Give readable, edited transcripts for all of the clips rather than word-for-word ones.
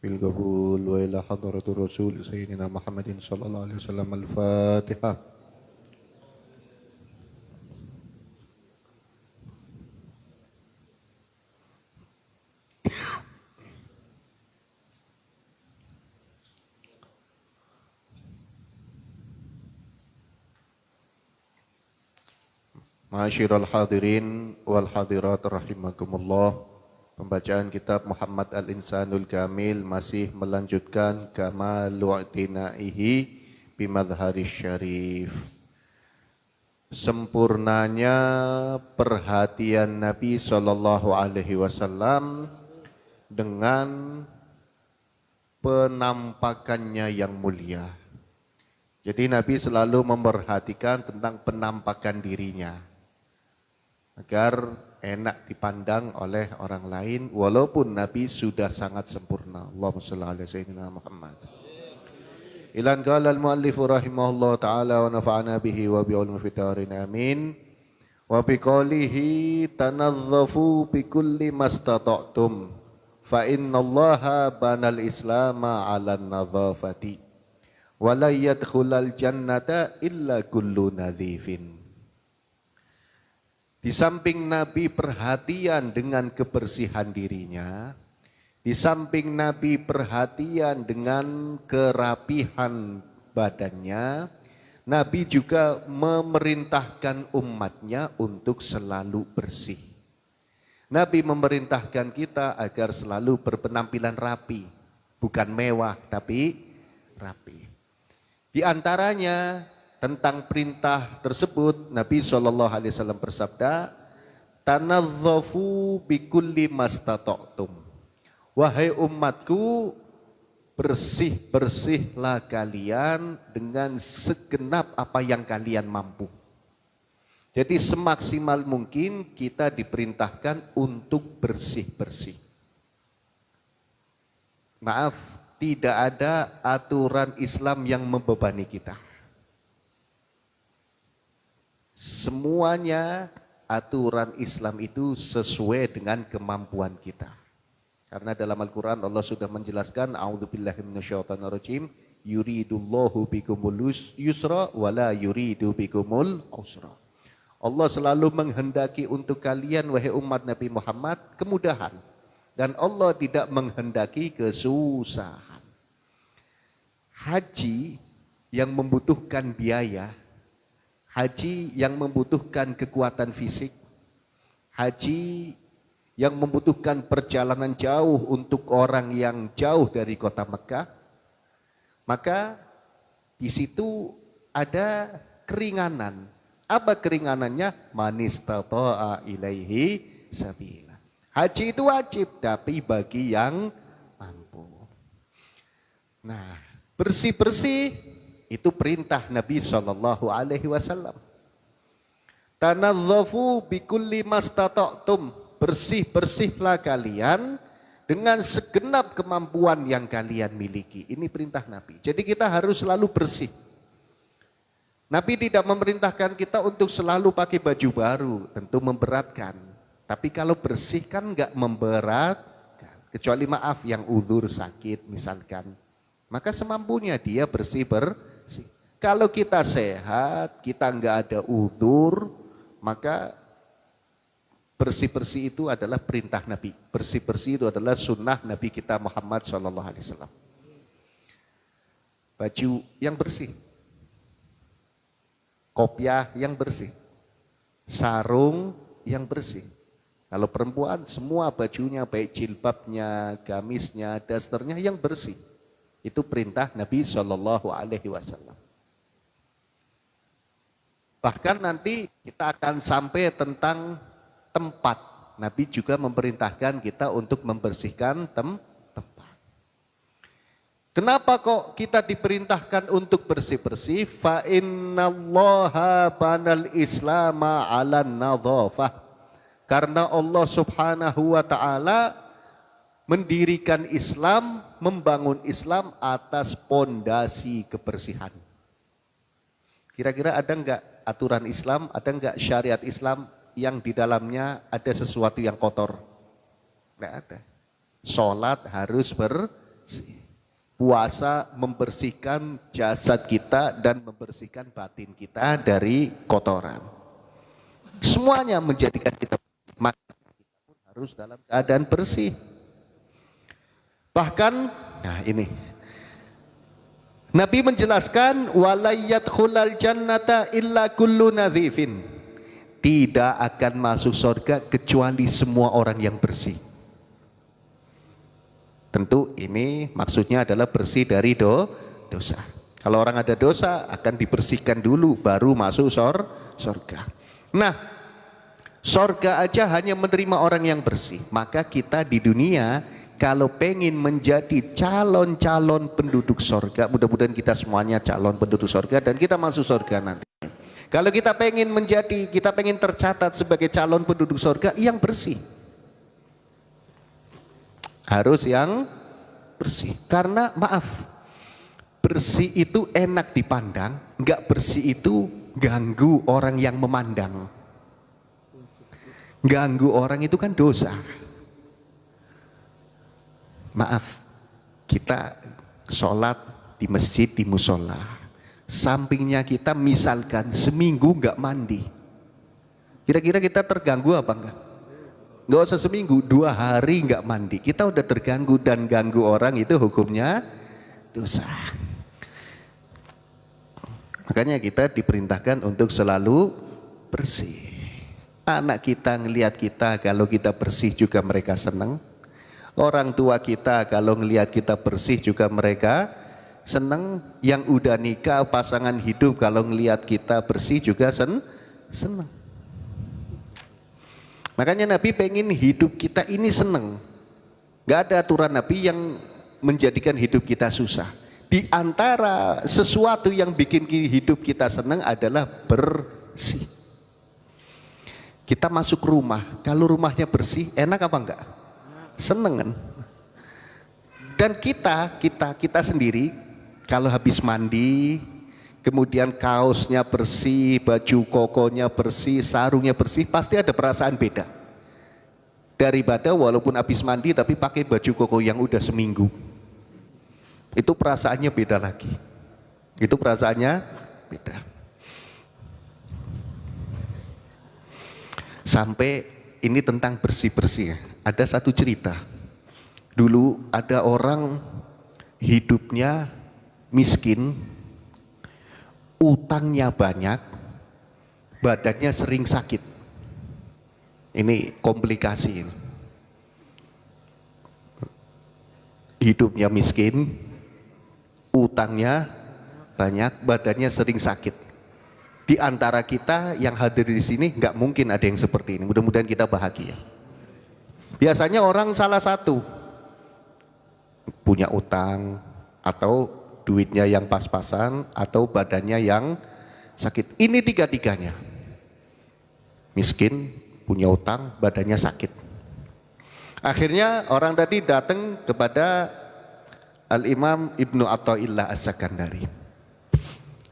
بالقبول وإلى حضرة الرسول سيدنا محمد صلى الله عليه وسلم الفاتحة. Ma'asyiral hadirin wal hadirat rahimakumullah. Pembacaan kitab Muhammad Al-Insanul Kamil masih melanjutkan kamalu i'tinaihi bimadharis syarif. Sempurnanya perhatian Nabi Sallallahu Alaihi Wasallam dengan penampakannya yang mulia. Jadi Nabi selalu memperhatikan tentang penampakan dirinya agar enak dipandang oleh orang lain walaupun Nabi sudah sangat sempurna. Allahumma shalli ala sayyidina Muhammad. Ilan qala al-muallif rahimahullah ta'ala wa nafa'ana bihi wa bi ulumi fitarin amin. Wa bi qawlihi tanazzafu bi kulli mastata'tum fa innallaha banal islama 'ala an-nadhafati wa la yadkhulal jannata illa kullu nadhifin. Di samping Nabi perhatian dengan kebersihan dirinya, di samping Nabi perhatian dengan kerapihan badannya, Nabi juga memerintahkan umatnya untuk selalu bersih. Nabi memerintahkan kita agar selalu berpenampilan rapi, bukan mewah tapi rapi. Di antaranya tentang perintah tersebut, Nabi SAW bersabda, tanazzafu bikulli mastata'tum. Wahai umatku, bersih-bersihlah kalian dengan segenap apa yang kalian mampu. Jadi semaksimal mungkin kita diperintahkan untuk bersih-bersih. Maaf, tidak ada aturan Islam yang membebani kita. Semuanya aturan Islam itu sesuai dengan kemampuan kita. Karena dalam Al-Quran Allah sudah menjelaskan, a'udzubillahi minasyaitonirrajim, yuridullahu bikumul yusra wala yuridu bikumul usra. Allah selalu menghendaki untuk kalian wahai umat Nabi Muhammad kemudahan, dan Allah tidak menghendaki kesusahan. Haji yang membutuhkan biaya, haji yang membutuhkan kekuatan fisik, haji yang membutuhkan perjalanan jauh untuk orang yang jauh dari kota Mekah, maka di situ ada keringanan. Apa keringanannya? Manistata'a ilaihi sabila. Haji itu wajib, tapi bagi yang mampu. Nah, bersih-bersih itu perintah Nabi SAW. Tanazzafu bikulli mastata'tum. Bersih-bersihlah kalian dengan segenap kemampuan yang kalian miliki. Ini perintah Nabi. Jadi kita harus selalu bersih. Nabi tidak memerintahkan kita untuk selalu pakai baju baru. Tentu memberatkan. Tapi kalau bersih kan enggak memberatkan. Kecuali maaf yang uzur sakit misalkan. Maka semampunya dia bersih-bersih. Kalau kita sehat, kita enggak ada uzur, maka bersih-bersih itu adalah perintah Nabi. Bersih-bersih itu adalah sunnah Nabi kita Muhammad SAW. Baju yang bersih, kopiah yang bersih, sarung yang bersih. Kalau perempuan semua bajunya baik jilbabnya, gamisnya, dasternya yang bersih. Itu perintah Nabi SAW. Bahkan nanti kita akan sampai tentang tempat. Nabi juga memerintahkan kita untuk membersihkan tempat. Kenapa kok kita diperintahkan untuk bersih-bersih? Fa innallaha banal islama 'alan nadhafah. Karena Allah Subhanahu wa taala mendirikan Islam, membangun Islam atas pondasi kebersihan. Kira-kira ada enggak aturan Islam, ada enggak syariat Islam yang di dalamnya ada sesuatu yang kotor? Enggak ada. Sholat harus bersih. Puasa membersihkan jasad kita dan membersihkan batin kita dari kotoran. Semuanya menjadikan kita bersih. Maka kita pun harus dalam keadaan bersih. Bahkan, nah ini, Nabi menjelaskan, walayyadkhulal jannata illa kullu nadhifin. Tidak akan masuk surga kecuali semua orang yang bersih. Tentu ini maksudnya adalah bersih dari dosa. Kalau orang ada dosa akan dibersihkan dulu baru masuk surga. Nah, surga aja hanya menerima orang yang bersih. Maka kita di dunia kalau pengen menjadi calon-calon penduduk surga, mudah-mudahan kita semuanya calon penduduk surga dan kita masuk surga nanti. Kalau kita pengen tercatat sebagai calon penduduk surga yang bersih. Harus yang bersih. Karena maaf, bersih itu enak dipandang, enggak bersih itu ganggu orang yang memandang. Ganggu orang itu kan dosa. Maaf, kita sholat di masjid, di musola, sampingnya kita misalkan seminggu enggak mandi. Kira-kira kita terganggu apa enggak? Nggak usah seminggu, 2 hari nggak mandi, kita udah terganggu, dan ganggu orang itu hukumnya dosa. Makanya kita diperintahkan untuk selalu bersih. Anak kita ngelihat kita kalau kita bersih juga mereka senang. Orang tua kita kalau ngelihat kita bersih juga mereka senang. Yang udah nikah, pasangan hidup kalau ngelihat kita bersih juga senang. Makanya Nabi pengen hidup kita ini senang. Gak ada aturan Nabi yang menjadikan hidup kita susah. Di antara sesuatu yang bikin hidup kita senang adalah bersih. Kita masuk rumah, kalau rumahnya bersih, enak apa enggak? Seneng kan? Dan kita sendiri, kalau habis mandi, kemudian kaosnya bersih, baju kokonya bersih, sarungnya bersih, pasti ada perasaan beda. Daripada walaupun habis mandi tapi pakai baju koko yang udah seminggu. Itu perasaannya beda lagi. Itu perasaannya beda. Sampai ini tentang bersih-bersih. Ada satu cerita. Dulu ada orang hidupnya miskin, utangnya banyak, badannya sering sakit. Ini komplikasi ini. Hidupnya miskin, utangnya banyak, badannya sering sakit. Di antara kita yang hadir di sini nggak mungkin ada yang seperti ini. Mudah-mudahan kita bahagia. Biasanya orang salah satu punya utang, atau duitnya yang pas-pasan, atau badannya yang sakit. Ini tiga-tiganya. Miskin, punya utang, badannya sakit. Akhirnya orang tadi datang kepada Al-Imam Ibnu Athaillah As-Sakandari.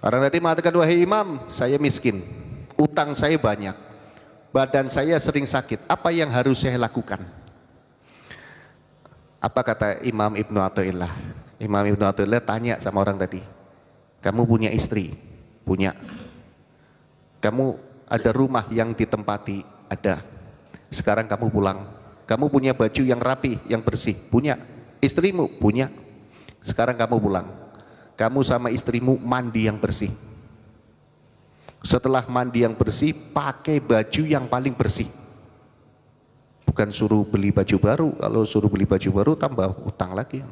Orang tadi mengatakan, wahai Imam, saya miskin, utang saya banyak, badan saya sering sakit, apa yang harus saya lakukan? Apa kata Imam Ibnu Athaillah? Imam Ibnu Athaillah tanya sama orang tadi, kamu punya istri? Punya. Kamu ada rumah yang ditempati? Ada. Sekarang kamu pulang. Kamu punya baju yang rapi, yang bersih? Punya. Istrimu? Punya. Sekarang kamu pulang. Kamu sama istrimu mandi yang bersih. Setelah mandi yang bersih, pakai baju yang paling bersih. Bukan suruh beli baju baru. Kalau suruh beli baju baru tambah utang lagi.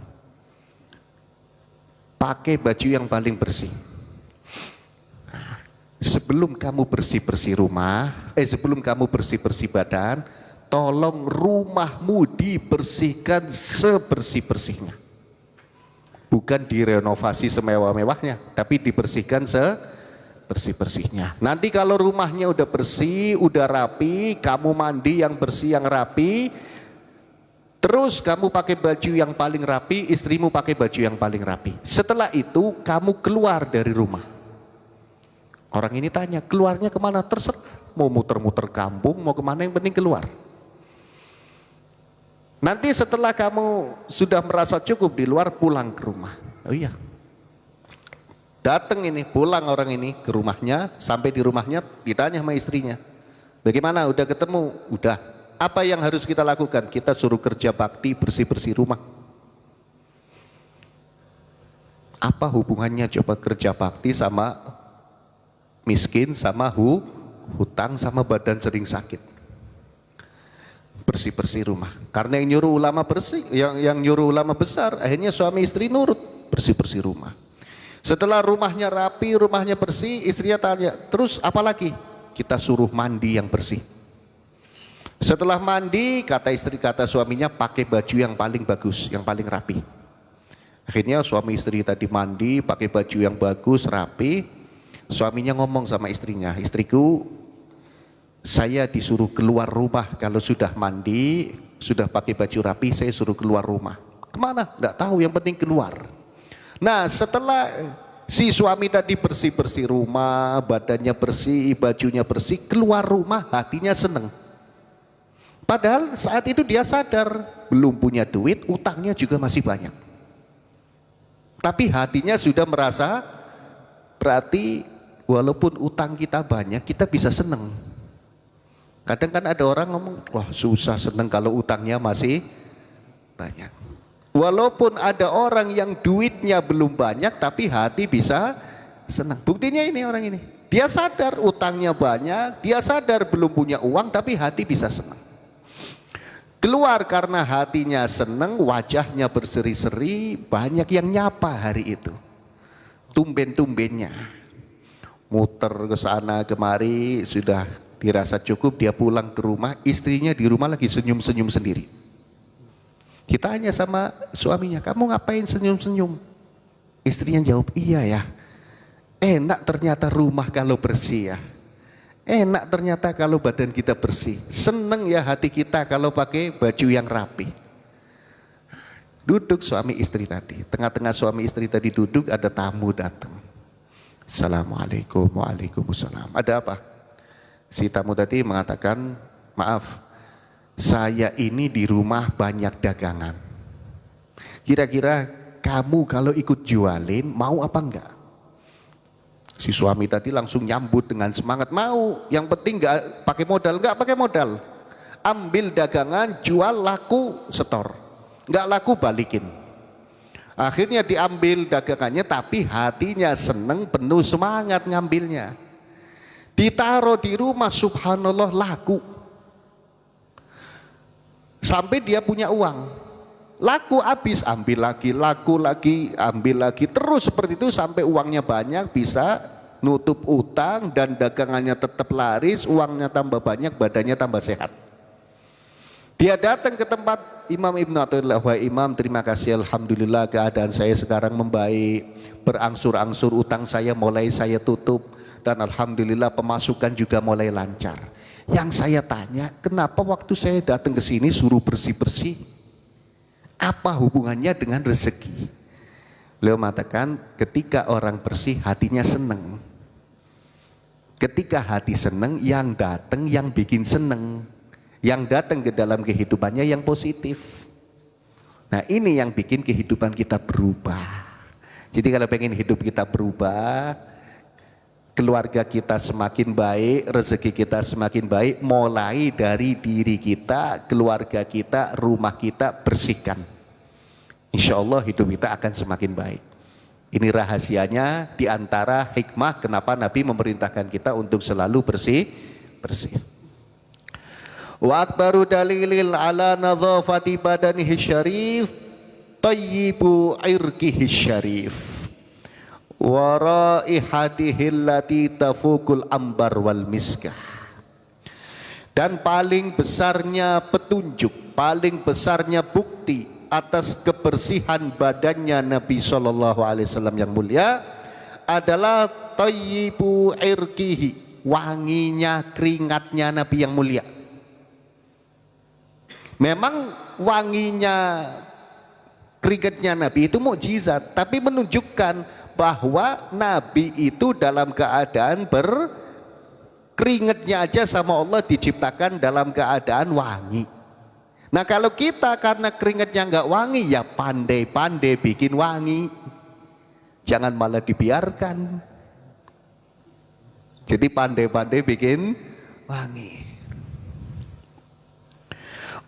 Pakai baju yang paling bersih. Sebelum kamu bersih-bersih rumah, sebelum kamu bersih-bersih badan, tolong rumahmu dibersihkan sebersih-bersihnya. Bukan direnovasi semewah-mewahnya, tapi dibersihkan sebersih-bersihnya. Nanti kalau rumahnya udah bersih, udah rapi, kamu mandi yang bersih, yang rapi, terus kamu pakai baju yang paling rapi, istrimu pakai baju yang paling rapi. Setelah itu kamu keluar dari rumah. Orang ini tanya, keluarnya kemana? Terserah, mau muter-muter kampung, mau kemana, yang penting keluar. Nanti setelah kamu sudah merasa cukup di luar, pulang ke rumah. Oh iya, datang ini, pulang orang ini ke rumahnya, sampai di rumahnya ditanya sama istrinya, bagaimana, udah ketemu? Udah. Apa yang harus kita lakukan? Kita suruh kerja bakti, bersih-bersih rumah. Apa hubungannya coba kerja bakti sama miskin, sama hutang, sama badan sering sakit? Bersih-bersih rumah. Karena yang nyuruh ulama bersih, yang nyuruh ulama besar, akhirnya suami istri nurut, bersih-bersih rumah. Setelah rumahnya rapi, rumahnya bersih, istrinya tanya, terus apa lagi? Kita suruh mandi yang bersih. Setelah mandi, kata istri, kata suaminya, pakai baju yang paling bagus, yang paling rapi. Akhirnya suami istri tadi mandi, pakai baju yang bagus, rapi. Suaminya ngomong sama istrinya, istriku, saya disuruh keluar rumah kalau sudah mandi, sudah pakai baju rapi, saya suruh keluar rumah. Kemana? Nggak tahu, yang penting keluar. Nah, setelah si suami tadi bersih-bersih rumah, badannya bersih, bajunya bersih, keluar rumah, hatinya seneng. Padahal saat itu dia sadar, belum punya duit, utangnya juga masih banyak. Tapi hatinya sudah merasa, berarti walaupun utang kita banyak, kita bisa seneng. Kadang kan ada orang ngomong, wah susah seneng kalau utangnya masih banyak. Walaupun ada orang yang duitnya belum banyak, tapi hati bisa senang. Buktinya ini orang ini, dia sadar utangnya banyak, dia sadar belum punya uang, tapi hati bisa senang. Keluar karena hatinya senang, wajahnya berseri-seri, banyak yang nyapa hari itu. Tumben-tumbennya, muter ke sana kemari, sudah dirasa cukup, dia pulang ke rumah, istrinya di rumah lagi senyum-senyum sendiri. Kita tanya sama suaminya, kamu ngapain senyum-senyum? Istrinya jawab, iya ya, enak ternyata rumah kalau bersih ya. Enak ternyata kalau badan kita bersih. Seneng ya hati kita kalau pakai baju yang rapi. Duduk suami istri tadi, tengah-tengah suami istri tadi duduk, ada tamu datang. Assalamualaikum, waalaikumsalam. Ada apa? Si tamu tadi mengatakan, maaf, saya ini di rumah banyak dagangan. Kira-kira kamu kalau ikut jualin mau apa enggak? Si suami tadi langsung nyambut dengan semangat, mau. Yang penting enggak pakai modal, enggak pakai modal. Ambil dagangan, jual, laku, setor. Enggak laku, balikin. Akhirnya diambil dagangannya, tapi hatinya seneng, penuh semangat ngambilnya. Ditaruh di rumah, subhanallah, laku. Sampai dia punya uang, laku habis, ambil lagi, laku lagi, ambil lagi, terus seperti itu sampai uangnya banyak, bisa nutup utang dan dagangannya tetap laris, uangnya tambah banyak, badannya tambah sehat. Dia datang ke tempat Imam Ibnu Athaillah, wahai Imam, terima kasih, alhamdulillah keadaan saya sekarang membaik, berangsur-angsur utang saya mulai saya tutup, dan alhamdulillah pemasukan juga mulai lancar. Yang saya tanya, kenapa waktu saya datang ke sini suruh bersih-bersih? Apa hubungannya dengan rezeki? Beliau mengatakan, ketika orang bersih hatinya senang. Ketika hati senang, yang datang yang bikin senang. Yang datang ke dalam kehidupannya yang positif. Nah, ini yang bikin kehidupan kita berubah. Jadi kalau pengen hidup kita berubah, keluarga kita semakin baik, rezeki kita semakin baik, mulai dari diri kita, keluarga kita, rumah kita, bersihkan. Insya Allah hidup kita akan semakin baik. Ini rahasianya, diantara hikmah kenapa Nabi memerintahkan kita untuk selalu bersih. Wa akbaru dalilil ala nadhafati badanihi syarif, tayyibu irkihi syarif, wa raihatihi allati tafukul ambar wal miskah. Dan paling besarnya petunjuk, paling besarnya bukti atas kebersihan badannya Nabi SAW yang mulia adalah tayyibu irkihi, wanginya keringatnya Nabi yang mulia. Memang wanginya keringatnya Nabi itu mukjizat, tapi menunjukkan bahwa Nabi itu dalam keadaan keringatnya aja sama Allah diciptakan dalam keadaan wangi. Nah kalau kita karena keringatnya nggak wangi, ya pandai-pandai bikin wangi. Jangan malah dibiarkan. Jadi pandai-pandai bikin wangi.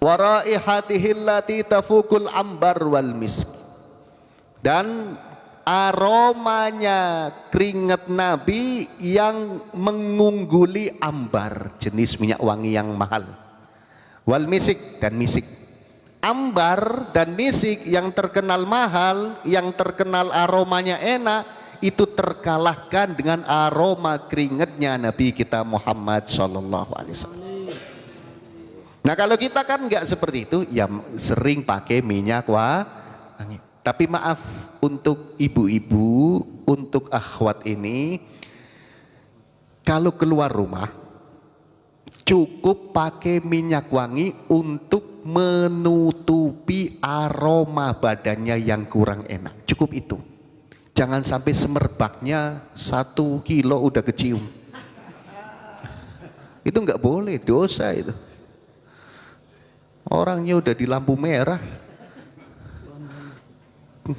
Wa raihatihi allati tafukul ambar wal misk. Dan aromanya keringat Nabi yang mengungguli ambar, jenis minyak wangi yang mahal. Wal misik, dan misik. Ambar dan misik yang terkenal mahal, yang terkenal aromanya enak, itu terkalahkan dengan aroma keringatnya Nabi kita Muhammad sallallahu alaihi wasallam. Nah kalau kita kan nggak seperti itu, ya sering pakai minyak wangi. Tapi maaf untuk ibu-ibu, untuk akhwat ini, kalau keluar rumah cukup pakai minyak wangi untuk menutupi aroma badannya yang kurang enak. Cukup itu. Jangan sampai semerbaknya 1 kilo udah kecium. Itu nggak boleh, dosa itu. Orangnya udah di lampu merah,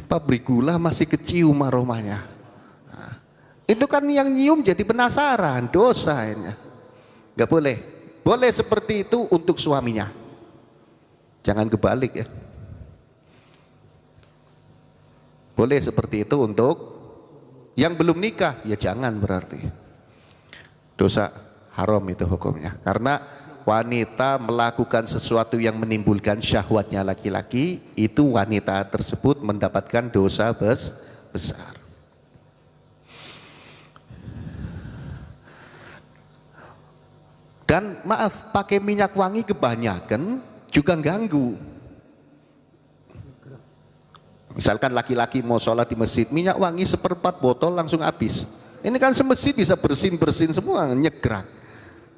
pabrik gula masih kecium aromanya. Nah, itu kan yang nyium jadi penasaran, dosa ini. Nggak boleh. Boleh seperti itu untuk suaminya. Jangan kebalik ya. Boleh seperti itu untuk yang belum nikah, ya jangan berarti. Dosa, haram itu hukumnya. Karena wanita melakukan sesuatu yang menimbulkan syahwatnya laki-laki, itu wanita tersebut mendapatkan dosa besar. Dan maaf, pakai minyak wangi kebanyakan juga ganggu. Misalkan laki-laki mau sholat di masjid, minyak wangi 1/4 botol langsung habis. Ini kan semesjid bisa bersin-bersin semua, nyegrak.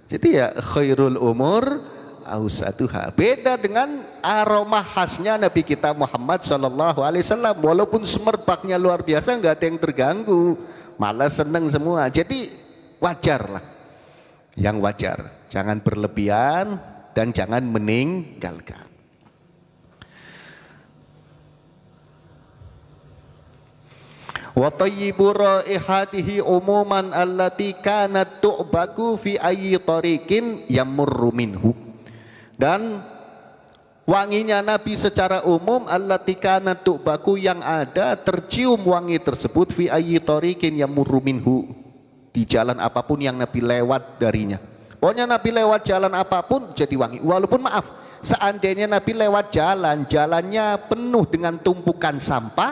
Jadi ya khairul umur ausatuha. Beda dengan aroma khasnya Nabi kita Muhammad sallallahu alaihi wasallam. Walaupun semerbaknya luar biasa, nggak ada yang terganggu, malah seneng semua. Jadi wajar lah, yang wajar. Jangan berlebihan dan jangan meninggalkan. Wa tayyibu raihatihi umuman allati kanat tu'baku fi ayyi tariqin yamurru minhu. Dan wanginya Nabi secara umum allati kanat tu'baku, yang ada tercium wangi tersebut fi ayyi tariqin yamurru minhu, di jalan apapun yang Nabi lewat darinya. Pokoknya Nabi lewat jalan apapun jadi wangi. Walaupun maaf, seandainya Nabi lewat jalannya penuh dengan tumpukan sampah,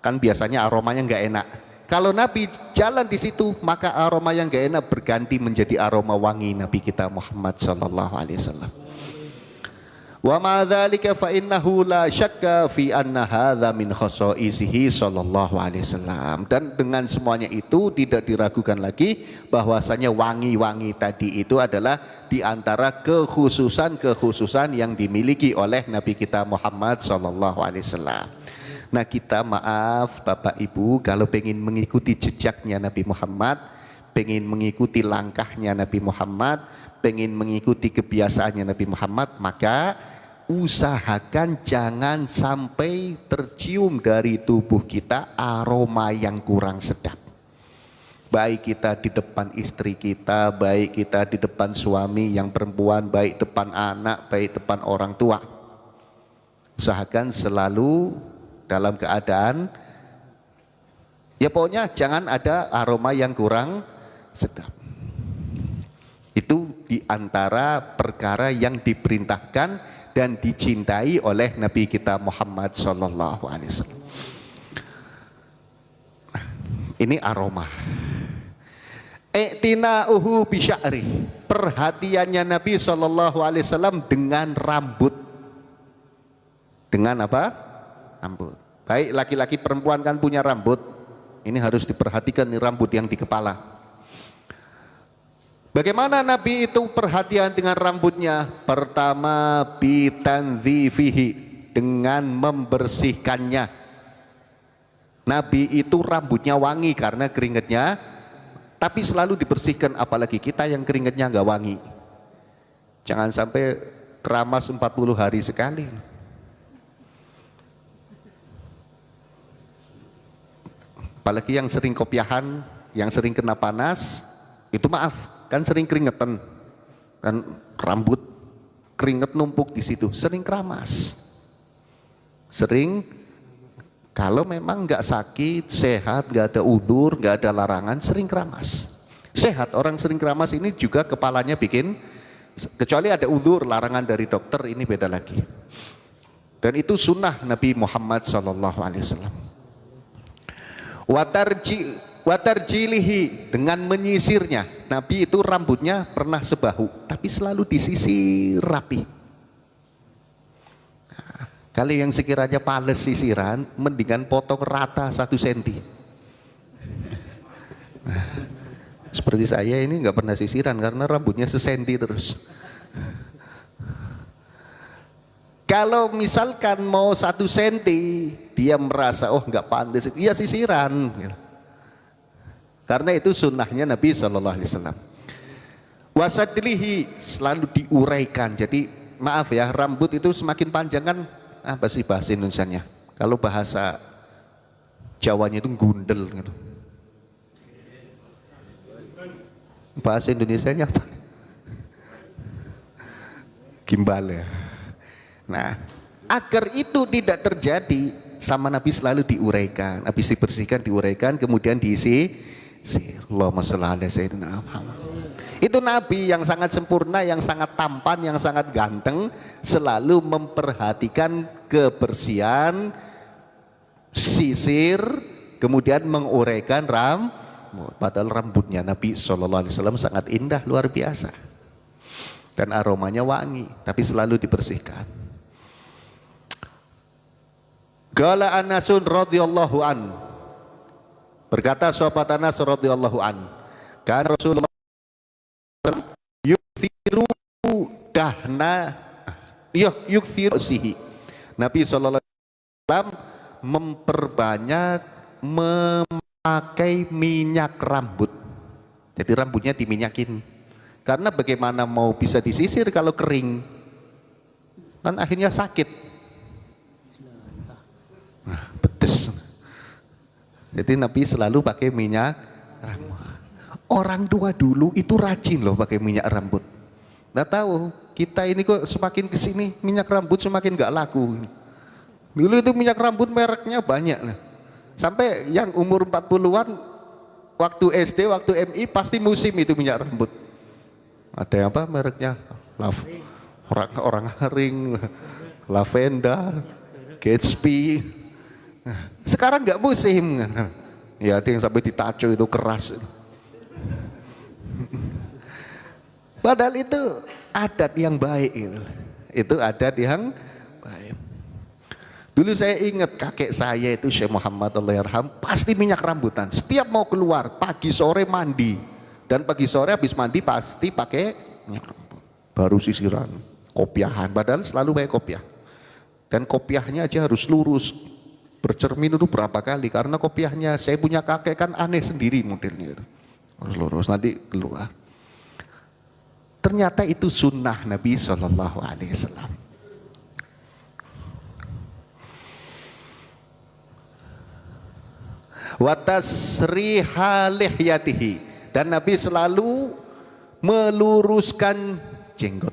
kan biasanya aromanya nggak enak. Kalau Nabi jalan di situ, maka aroma yang nggak enak berganti menjadi aroma wangi Nabi kita Muhammad sallallahu alaihi wasallam. Wa ma dzalika fa innahu la syakka fi anna hadza min khasaisihi sallallahu alaihi wasallam. Dan dengan semuanya itu tidak diragukan lagi bahwasanya wangi-wangi tadi itu adalah di antara kekhususan yang dimiliki oleh Nabi kita Muhammad sallallahu alaihi wasallam. Nah kita maaf Bapak Ibu, kalau pengen mengikuti jejaknya Nabi Muhammad, pengen mengikuti langkahnya Nabi Muhammad, pengen mengikuti kebiasaannya Nabi Muhammad, maka usahakan jangan sampai tercium dari tubuh kita aroma yang kurang sedap. Baik kita di depan istri kita, baik kita di depan suami yang perempuan, baik depan anak, baik depan orang tua. Usahakan selalu dalam keadaan, ya pokoknya jangan ada aroma yang kurang sedap. Itu diantara perkara yang diperintahkan dan dicintai oleh Nabi kita Muhammad sallallahu alaihi wasallam. Ini aroma. I'tina'uhu bisya'ri, perhatiannya Nabi sallallahu alaihi wasallam dengan rambut. Dengan apa? Rambut. Baik laki-laki perempuan kan punya rambut. Ini harus diperhatikan, nih rambut yang di kepala. Bagaimana Nabi itu perhatian dengan rambutnya? Pertama, bitanzifihi, dengan membersihkannya. Nabi itu rambutnya wangi karena keringatnya, tapi selalu dibersihkan. Apalagi kita yang keringatnya nggak wangi. Jangan sampai keramas 40 hari sekali. Apalagi yang sering kopiahan, yang sering kena panas, itu maaf, kan sering keringetan, kan rambut keringet numpuk di situ, sering keramas. Sering, kalau memang nggak sakit, sehat, nggak ada udzur, nggak ada larangan, sering keramas. Sehat, orang sering keramas ini juga kepalanya bikin, kecuali ada udzur, larangan dari dokter, ini beda lagi. Dan itu sunnah Nabi Muhammad SAW. Watarjilihi, dengan menyisirnya. Nabi itu rambutnya pernah sebahu, tapi selalu disisir rapi. Nah, kalau yang sekiranya pales sisiran, mendingan potong rata 1 senti. Nah, seperti saya ini nggak pernah sisiran karena rambutnya sesenti terus. Kalau misalkan mau 1 senti, dia merasa oh nggak pantas, dia sisiran. Karena itu sunnahnya Nabi SAW. Wasadlihi, selalu diuraikan. Jadi maaf ya, rambut itu semakin panjang kan, apa sih bahasa Indonesianya? Kalau bahasa Jawanya itu gundel gitu. Bahasa Indonesianya apa? Gimbal ya. Nah, agar itu tidak terjadi, sama Nabi selalu diuraikan, habis dibersihkan, diuraikan, kemudian diisi. Allahumma sholli ala sayyidina Muhammad. Itu Nabi yang sangat sempurna, yang sangat tampan, yang sangat ganteng, selalu memperhatikan kebersihan, sisir, kemudian menguraikan rambut. Padahal rambutnya Nabi SAW sangat indah, luar biasa, dan aromanya wangi, tapi selalu dibersihkan. Qala Anasun radhiyallahu an, berkata sahabat Anas radhiyallahu an, kan Rasulullah yukthiru dahna yukthiru sihi, Nabi SAW memperbanyak memakai minyak rambut. Jadi rambutnya diminyakin, karena bagaimana mau bisa disisir kalau kering, kan akhirnya sakit. Nah, pedes. Jadi Nabi selalu pakai minyak rambut. Orang tua dulu itu rajin loh pakai minyak rambut. Nggak tahu, kita ini kok semakin kesini minyak rambut semakin nggak laku. Dulu itu minyak rambut mereknya banyak. Sampai yang umur 40-an, waktu SD, waktu MI pasti musim itu minyak rambut. Ada yang apa mereknya? Orang Haring, Lavenda, Gatsby. Sekarang nggak musim. Ya ada yang sampai ditaco itu keras. Padahal itu adat yang baik gitu. Itu adat yang baik. Dulu saya ingat kakek saya itu Syekh Muhammad Allahyarham, pasti minyak rambutan. Setiap mau keluar pagi sore mandi, dan pagi sore habis mandi pasti pakai minyak rambut. Baru sisiran, kopiahan. Padahal selalu pakai kopiah. Dan kopiahnya aja harus lurus. Bercermin itu berapa kali, karena kopiahnya saya punya kakek kan aneh sendiri modelnya itu. Harus lurus, nanti keluar. Ternyata itu sunnah Nabi SAW. Watasriha lihyatihi, dan Nabi selalu meluruskan jenggot,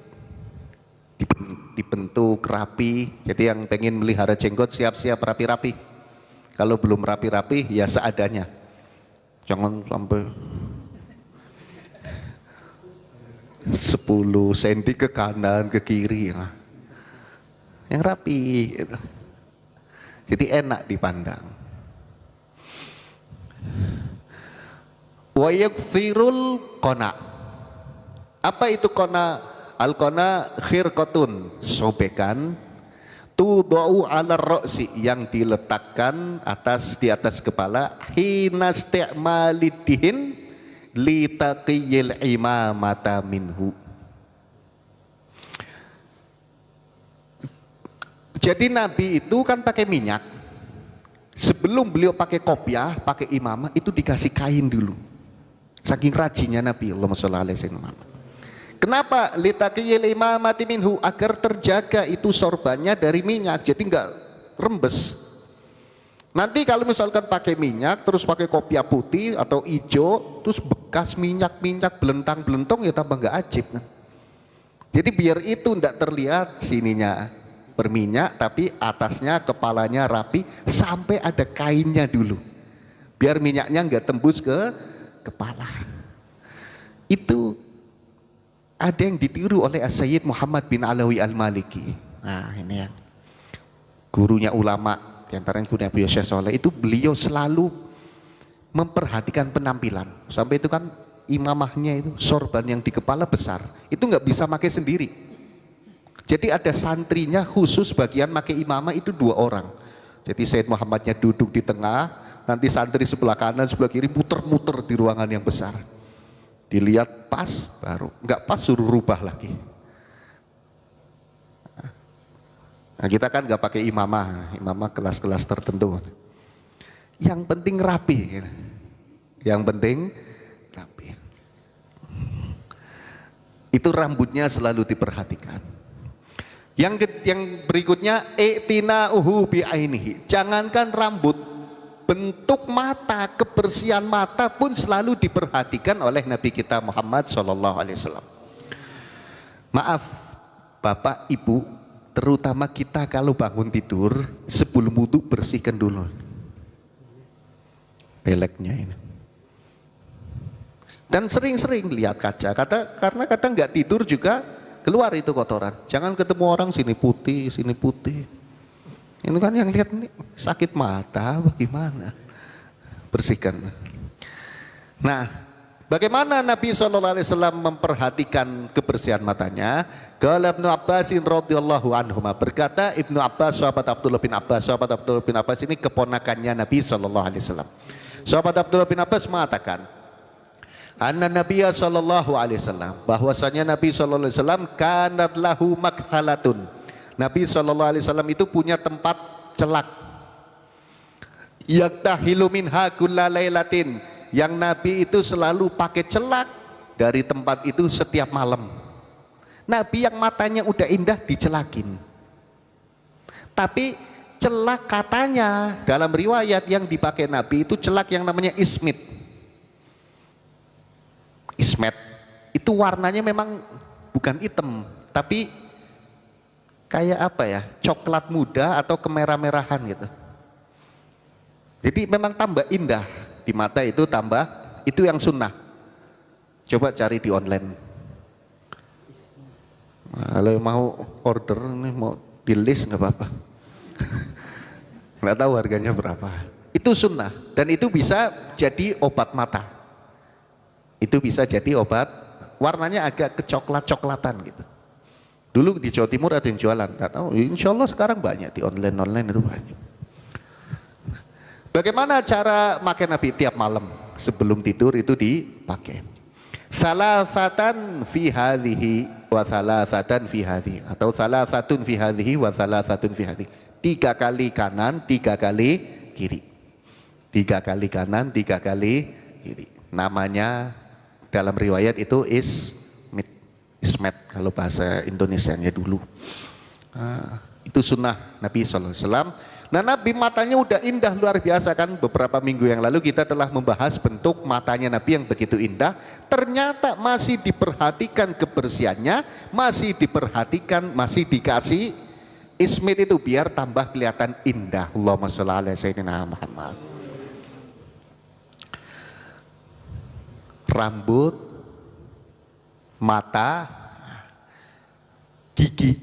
dibentuk rapi. Jadi yang pengen melihara jenggot siap-siap rapi-rapi. Kalau belum rapi-rapi ya seadanya, jangan sampai 10 cm ke kanan ke kiri, yang rapi gitu. Jadi enak dipandang. Wa yakthirul qana, apa itu qana? Al qana khirqatun, sobekan, tudau ala roksi, yang diletakkan di atas kepala, hina isti'malidihin litaqiyil imamata minhu. Jadi Nabi itu kan pakai minyak. Sebelum beliau pakai kopiah, pakai imamah, itu dikasih kain dulu. Saking rajinnya Nabi, Allahumma sholli ala sayyidina Muhammad. Kenapa? Litakiyil imamati minhu, agar terjaga itu sorbannya dari minyak, jadi enggak rembes. Nanti kalau misalkan pakai minyak terus pakai kopiah putih atau hijau terus bekas minyak belentang-belentong ya tambah enggak ajib kan. Jadi biar itu enggak terlihat sininya berminyak tapi atasnya kepalanya rapi sampai ada kainnya dulu. Biar minyaknya enggak tembus ke kepala. Itu ada yang ditiru oleh As-Sayyid Muhammad bin Alawi Al-Maliki. Nah ini yang gurunya ulama, di antaranya gurunya Abu Syekh Soleh, itu beliau selalu memperhatikan penampilan. Sampai itu kan imamahnya itu sorban yang di kepala besar, itu nggak bisa pakai sendiri. Jadi ada santrinya khusus bagian pakai imamah itu 2 orang. Jadi Sayyid Muhammadnya duduk di tengah, nanti santri sebelah kanan sebelah kiri muter-muter di ruangan yang besar. Dilihat pas, baru nggak pas suruh rubah lagi. Nah, kita kan nggak pakai imamah kelas-kelas tertentu. Yang penting rapi, yang penting rapi. Itu rambutnya selalu diperhatikan. Yang berikutnya, i'tina'uhu bi'ainihi. Jangankan rambut, bentuk mata, kebersihan mata pun selalu diperhatikan oleh Nabi kita Muhammad SAW. Maaf, Bapak, Ibu, terutama kita kalau bangun tidur sebelum wudu bersihkan dulu peleknya ini. Dan sering-sering lihat kaca, karena kadang nggak tidur juga keluar itu kotoran. Jangan ketemu orang sini putih, sini putih. Itu kan yang lihat ini sakit mata, bagaimana? Bersihkan. Nah, bagaimana Nabi SAW memperhatikan kebersihan matanya? Qala Ibnu Abbasin radhiyallahu anhuma, berkata Ibnu Abbas, sahabat Abdullah bin Abbas. Sahabat Abdullah bin Abbas ini keponakannya Nabi SAW. Sahabat Abdullah bin Abbas mengatakan, anna Nabiya SAW, bahwasanya Nabi SAW kanat lahu makhalatun. Nabi SAW itu punya tempat celak. Yaktahilu minha kulla lailatin, yang Nabi itu selalu pakai celak dari tempat itu setiap malam. Nabi yang matanya udah indah dicelakin. Tapi celak katanya dalam riwayat yang dipakai Nabi itu celak yang namanya ismet. Ismet itu warnanya memang bukan hitam, tapi kayak apa ya, coklat muda atau kemerah-merahan gitu. Jadi memang tambah indah di mata itu, tambah, itu yang sunnah. Coba cari di online. Nah, kalau mau order nih, mau di list nggak apa-apa. Nggak tahu harganya berapa. Itu sunnah dan itu bisa jadi obat mata. Itu bisa jadi obat, warnanya agak kecoklat-coklatan gitu. Dulu di Jawa Timur ada yang jualan, nggak tahu. Insya Allah sekarang banyak di online itu banyak. Bagaimana cara makan Nabi tiap malam sebelum tidur itu dipakai? Salasatan fi hadhihi wa salasatan fi hadhihi, atau salasatun fi hadhihi wa salasatun fi hadhihi. 3 kali kanan, 3 kali kiri. 3 kali kanan, 3 kali kiri. Namanya dalam riwayat itu ismet kalau bahasa Indonesianya dulu. Itu sunnah Nabi SAW. Nah, Nabi matanya udah indah luar biasa kan. Beberapa minggu yang lalu kita telah membahas bentuk matanya Nabi yang begitu indah. Ternyata masih diperhatikan kebersihannya, masih diperhatikan, masih dikasih ismet itu biar tambah kelihatan indah. Allahumma sholli ala sayyidina Muhammad. Rambut, mata, gigi,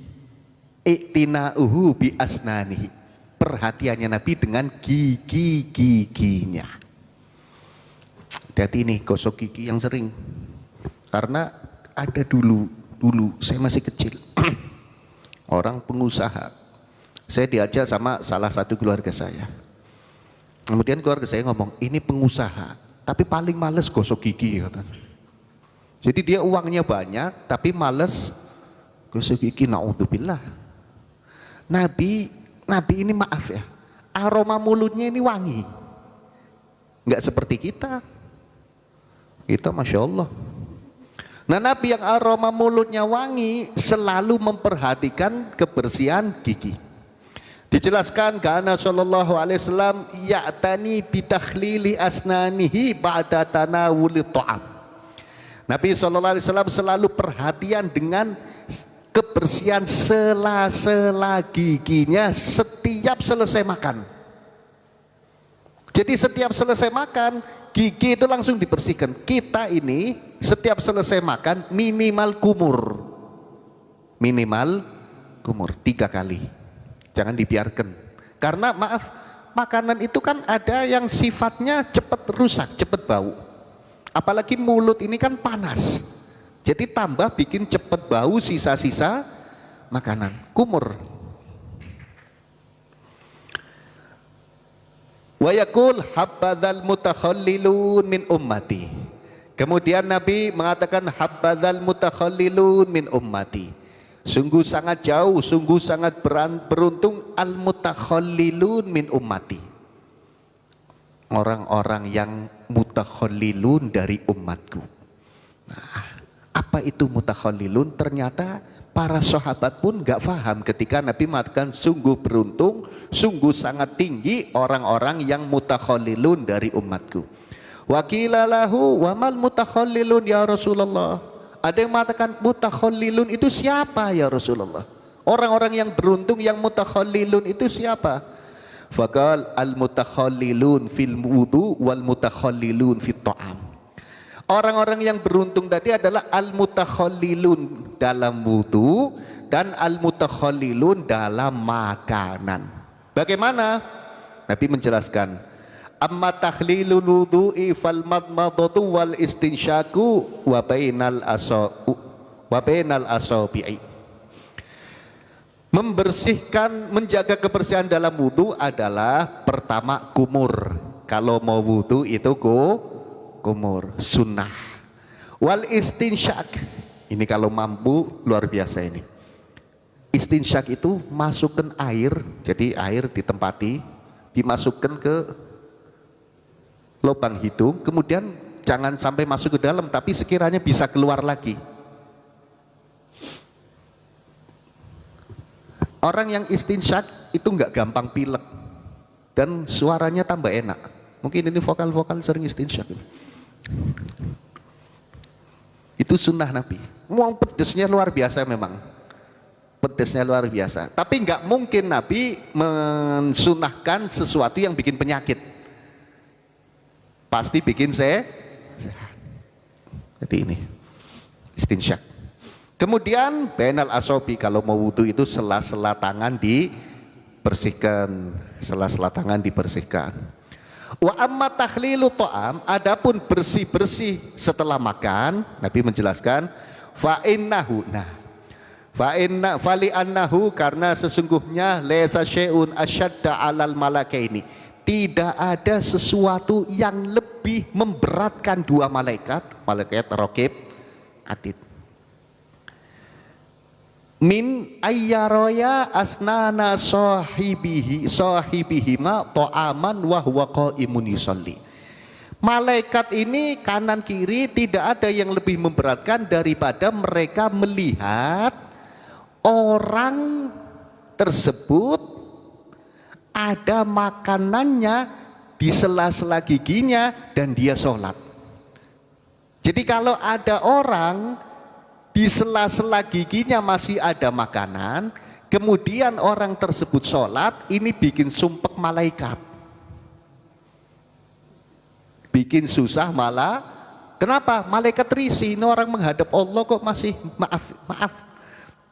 i'tina'uhu bi asnanihi. Perhatiannya Nabi dengan gigi-giginya. Hati-hati nih gosok gigi yang sering. Karena ada dulu saya masih kecil. Orang pengusaha. Saya diajak sama salah satu keluarga saya. Kemudian keluarga saya ngomong, ini pengusaha, tapi paling males gosok gigi. Jadi dia uangnya banyak, tapi males gosok gigi. Na'udzubillah. Nabi ini maaf ya, aroma mulutnya ini wangi, nggak seperti kita. Kita Masya Allah Nah, Nabi yang aroma mulutnya wangi selalu memperhatikan kebersihan gigi. Dijelaskan karena sallallahu alaihi wasallam ya'tani bitakhlili asnanihi ba'da tanawuli ta'am. Nabi sallallahu alaihi wasallam selalu perhatian dengan kebersihan sela-sela giginya setiap selesai makan. Jadi setiap selesai makan gigi itu langsung dibersihkan. Kita ini setiap selesai makan minimal kumur. Minimal kumur 3 kali. Jangan dibiarkan, karena maaf, makanan itu kan ada yang sifatnya cepat rusak, cepat bau. Apalagi mulut ini kan panas, jadi tambah bikin cepat bau sisa-sisa makanan. Kumur. Wa yaqul habbadzal mutakhallilun min ummati. Kemudian Nabi mengatakan habbadzal mutakhallilun min ummati. Sungguh sangat jauh, sungguh sangat beruntung al-mutakhallilun min ummati. Orang-orang yang mutakhallilun dari umatku. Nah, apa itu mutakhallilun? Ternyata para sahabat pun gak paham ketika Nabi mengatakan sungguh beruntung, sungguh sangat tinggi orang-orang yang mutakhallilun dari umatku. Wa qila lahu wa mal mutakhallilun ya Rasulullah. Ada yang mengatakan mutakhallilun itu siapa ya Rasulullah? Orang-orang yang beruntung yang mutakhallilun itu siapa? Faqal al mutakhallilun fil wudu wal mutakhallilun fit ta'am. Orang-orang yang beruntung tadi adalah al mutakhallilun dalam wudu dan al mutakhallilun dalam makanan. Bagaimana? Nabi menjelaskan, amma tahlilul wudu'i fal madmadatu wal istinsyaku wa bainal asabi'i. Membersihkan, menjaga kebersihan dalam wudu adalah pertama kumur. Kalau mau wudu itu kumur, sunnah. Wal istinsyak, ini kalau mampu luar biasa ini. Istinsyak itu masukkan air, jadi air ditempati, dimasukkan ke lubang hidung, kemudian jangan sampai masuk ke dalam, tapi sekiranya bisa keluar lagi. Orang yang istinsyak itu nggak gampang pilek dan suaranya tambah enak. Mungkin ini vokal-vokal sering istinsyak. Itu sunnah Nabi. Mau pedesnya luar biasa memang. Pedesnya luar biasa. Tapi nggak mungkin Nabi mensunahkan sesuatu yang bikin penyakit. Pasti bikin sehat. Jadi ini istinsyak. Kemudian bainal asobi, kalau mau wudu itu sela-sela tangan dibersihkan, sela-sela tangan dibersihkan. Wa amma takhlilu ta'am, adapun bersih-bersih setelah makan, Nabi menjelaskan fa innahu, fali annahu, karena sesungguhnya laisa syai'un asyadda 'alal malakaini. Tidak ada sesuatu yang lebih memberatkan dua malaikat, malaikat Raqib, Atid. Min ayyaroya asnana sahibihima ta'aman wa huwa qa'imun yusalli. Malaikat ini kanan kiri tidak ada yang lebih memberatkan daripada mereka melihat orang tersebut ada makanannya di sela-sela giginya dan dia sholat. Jadi kalau ada orang di sela-sela giginya masih ada makanan, kemudian orang tersebut sholat, ini bikin sumpek malaikat, bikin susah malah. Kenapa? Malaikat risih, ini orang menghadap Allah kok masih maaf,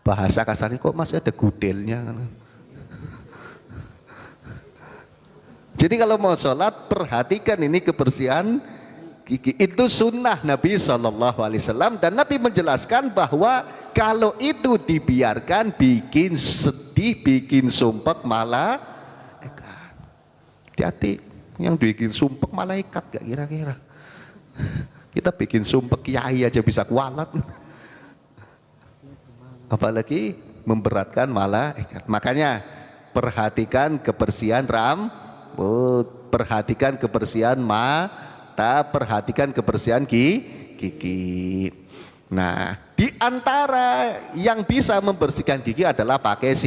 bahasa kasarnya kok masih ada gudelnya. Jadi kalau mau sholat perhatikan ini kebersihan gigi. Itu sunnah Nabi SAW, dan Nabi menjelaskan bahwa kalau itu dibiarkan bikin sedih, bikin sumpek malah. Hati-hati, yang bikin sumpek malaikat gak kira-kira. Kita bikin sumpek kiai aja bisa kualat, apalagi memberatkan malaikat. Makanya perhatikan kebersihan perhatikan kebersihan mata, perhatikan kebersihan gigi. Nah, di antara yang bisa membersihkan gigi adalah pakai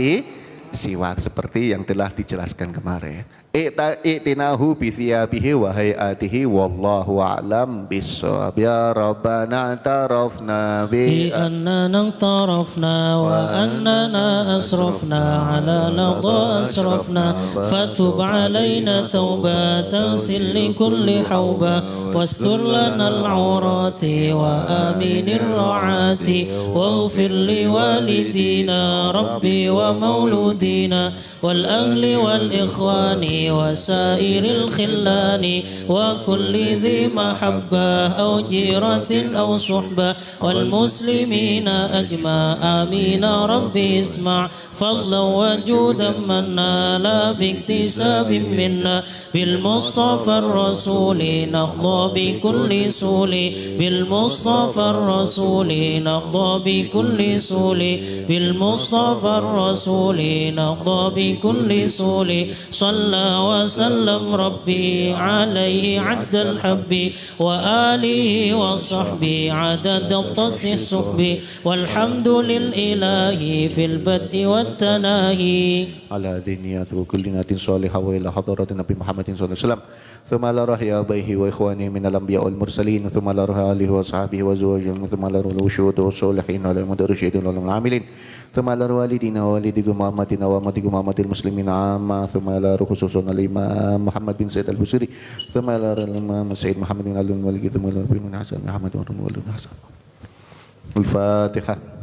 siwak seperti yang telah dijelaskan kemarin. I'tinahu bi thiyabihi wa hayatihi wallahu a'lam bissawab. Ya Rabbana tarafna bi annana tarafna wa annana asrafna ala ladha asrafna fatub alaina taubatan silli kulli hauba wastur lana al-awrati wa aminir ra'ati waghfir li walidina rabbi wa mauludina wal ahli wal ikhwani وسائر الخلان وكل ذي محبة أو جيرة أو صحبة والمسلمين أجمع آمين ربي اسمع فضلا وجودا منا لا باكتساب منا بالمصطفى الرسول نقضى بكل سول بالمصطفى الرسول نقضى بكل سول بالمصطفى الرسول نقضى بكل سول صلى وسلم ربي عليه عد الحب وآله وصحبه عدد التصحب والحمد للإله في البدء والتناهي على ذنيات وكل نات صالحة وإلى حضرة النبي محمد صلى الله عليه وسلم ثم على رأي أبيه وإخوانه من الأنبياء والمرسلين ثم على رأي آله وصحبه وزوجه ثم على رأي الوشود والصالحين وعلى المدرشين وعلى العاملين ثم على والدينا ووالدكم وأمتنا وأمتكم وأمة المسلمين عامة ثم على خصوصا الإمام محمد بن سيد البصري ثم على الإمام سيد محمد بن علي المالكي ثم على بن حسن محمد بن علي الحسن الفاتحة.